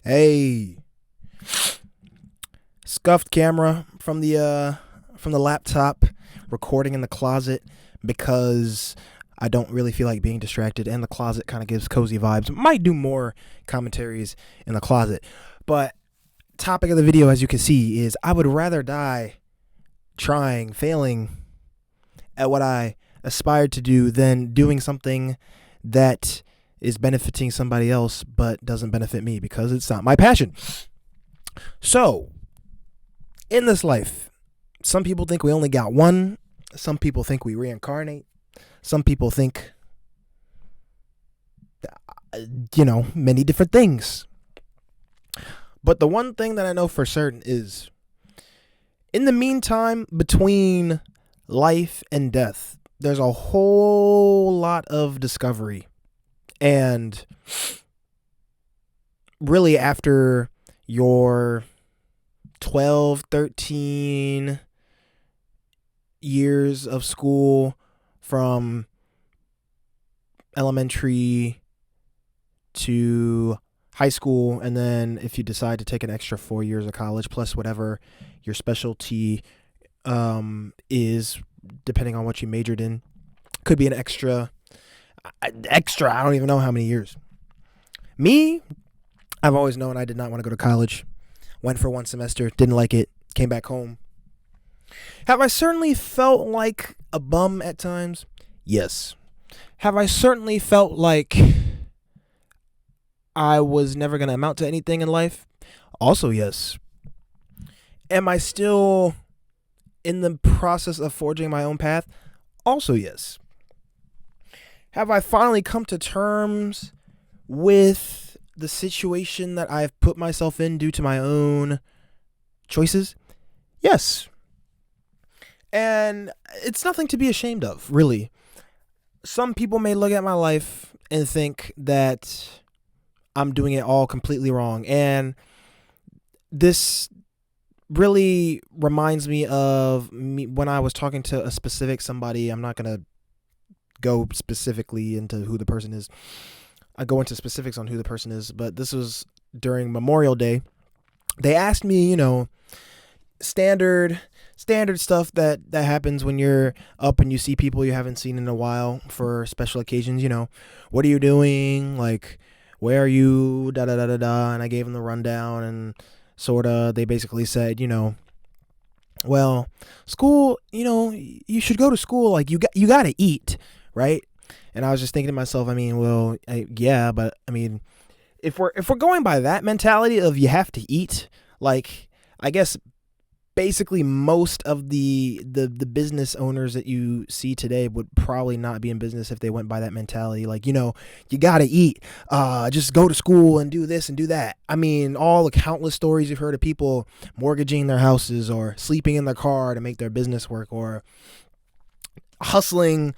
Hey, scuffed camera from the laptop, recording in the closet because I don't really feel like being distracted, and the closet kind of gives cozy vibes. Might do more commentaries in the closet, but topic of the video, as you can see, is I would rather die failing at what I aspired to do than doing something that is benefiting somebody else but doesn't benefit me because it's not my passion. So, in this life, some people think we only got one. Some people think we reincarnate. Some people think, many different things. But the one thing that I know for certain is, in the meantime, between life and death, there's a whole lot of discovery. And really, after your 12, 13 years of school, from elementary to high school, and then if you decide to take an extra 4 years of college plus whatever your specialty is, depending on what you majored in, could be an extra I don't even know how many years. Me, I've always known I did not want to go to college. Went for one semester, didn't like it, came back home. Have I certainly felt like a bum at times? Yes. Have I certainly felt like I was never going to amount to anything in life? Also, yes. Am I still in the process of forging my own path? Also, yes. Have I finally come to terms with the situation that I've put myself in due to my own choices? Yes. And it's nothing to be ashamed of, really. Some people may look at my life and think that I'm doing it all completely wrong. And this really reminds me of me when I was talking to a specific somebody. I'm not going to go specifically into who the person is. I go into specifics on who the person is, but this was during Memorial Day. They asked me, standard stuff that happens when you're up and you see people you haven't seen in a while for special occasions. What are you doing? Like, where are you? Da da da da da. And I gave them the rundown, and they basically said, well, school, you should go to school. Like, you got to eat, right? And I was just thinking to myself, yeah, but if we're going by that mentality of you have to eat, like, I guess basically most of the business owners that you see today would probably not be in business if they went by that mentality. Like, you got to eat, just go to school and do this and do that. All the countless stories you've heard of people mortgaging their houses or sleeping in their car to make their business work, or hustling,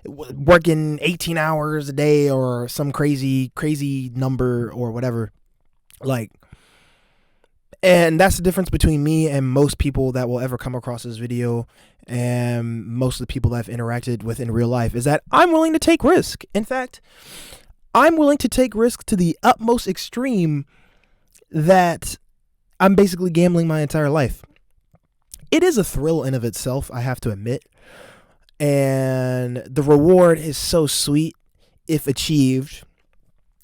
working 18 hours a day or some crazy number or whatever. And that's the difference between me and most people that will ever come across this video, and most of the people that I've interacted with in real life, is that I'm willing to take risk. In fact, I'm willing to take risk to the utmost extreme that I'm basically gambling my entire life. It is a thrill in of itself, I have to admit. And the reward is so sweet if achieved,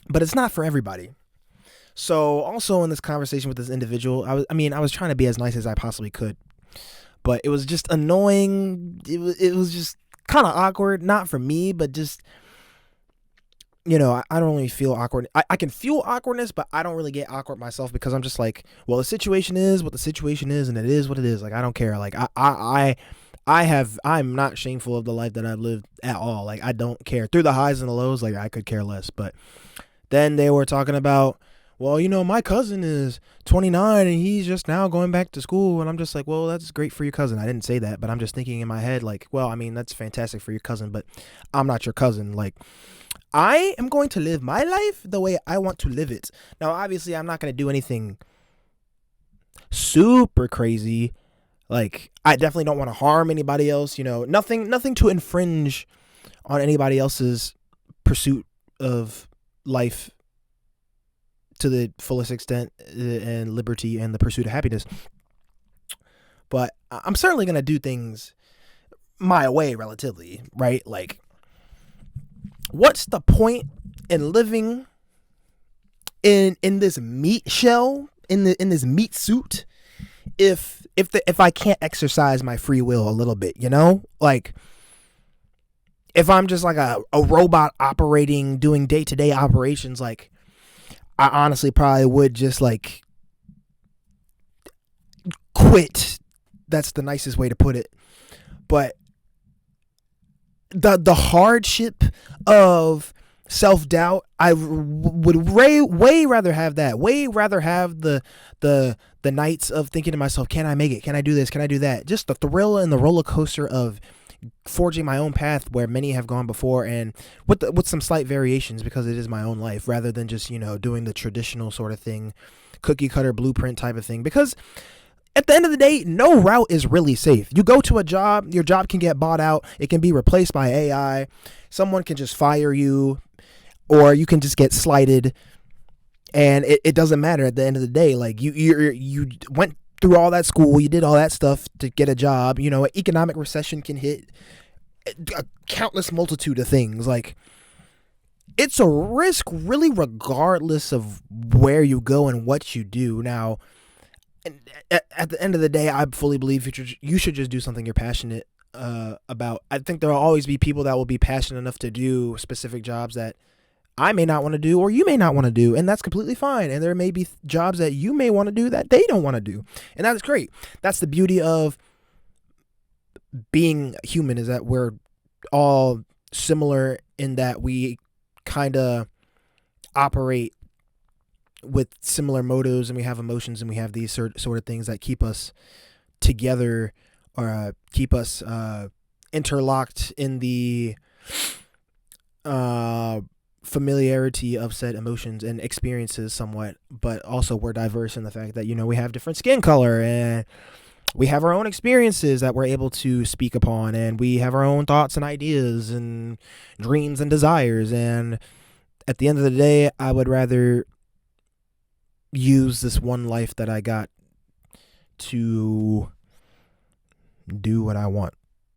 but it's not for everybody. So also in this conversation with this individual, I was trying to be as nice as I possibly could, but it was just annoying. It was just kind of awkward, not for me, but just, I don't really feel awkward. I can feel awkwardness, but I don't really get awkward myself because I'm just like, well, the situation is what the situation is, and it is what it is. Like, I don't care. Like, I'm not shameful of the life that I've lived at all. Like, I don't care. Through the highs and the lows, like, I could care less. But then they were talking about, well, my cousin is 29 and he's just now going back to school. And I'm just like, well, that's great for your cousin. I didn't say that, but I'm just thinking in my head, like, well, that's fantastic for your cousin, but I'm not your cousin. Like, I am going to live my life the way I want to live it. Now, obviously, I'm not going to do anything super crazy. Like, I definitely don't want to harm anybody else, nothing to infringe on anybody else's pursuit of life to the fullest extent, and liberty and the pursuit of happiness. But I'm certainly going to do things my way relatively, right? Like, what's the point in living in this meat shell, in this meat suit, if I can't exercise my free will a little bit, you know? Like, if I'm just like a robot operating, doing day-to-day operations, like, I honestly probably would just like quit. That's the nicest way to put it. But the hardship of self-doubt, I would way rather have that. Way rather have the nights of thinking to myself, can I make it? Can I do this? Can I do that? Just the thrill and the roller coaster of forging my own path where many have gone before, and with some slight variations because it is my own life, rather than just, you know, doing the traditional sort of thing, cookie cutter blueprint type of thing. Because at the end of the day, no route is really safe. You go to a job, your job can get bought out, it can be replaced by AI, someone can just fire you, or you can just get slighted, and it doesn't matter at the end of the day. Like, you went through all that school, you did all that stuff to get a job. You know, an economic recession can hit, a countless multitude of things. Like, it's a risk really regardless of where you go and what you do. Now, at the end of the day, I fully believe you should just do something you're passionate about. I think there will always be people that will be passionate enough to do specific jobs that I may not want to do, or you may not want to do, and that's completely fine. And there may be jobs that you may want to do that they don't want to do, and that's great. That's the beauty of being human, is that we're all similar in that we kind of operate with similar motives, and we have emotions, and we have these sort of things that keep us together, or keep us interlocked in the familiarity of said emotions and experiences somewhat. But also, we're diverse in the fact that, you know, we have different skin color, and we have our own experiences that we're able to speak upon, and we have our own thoughts and ideas and dreams and desires. And at the end of the day, I would rather use this one life that I got to do what I want.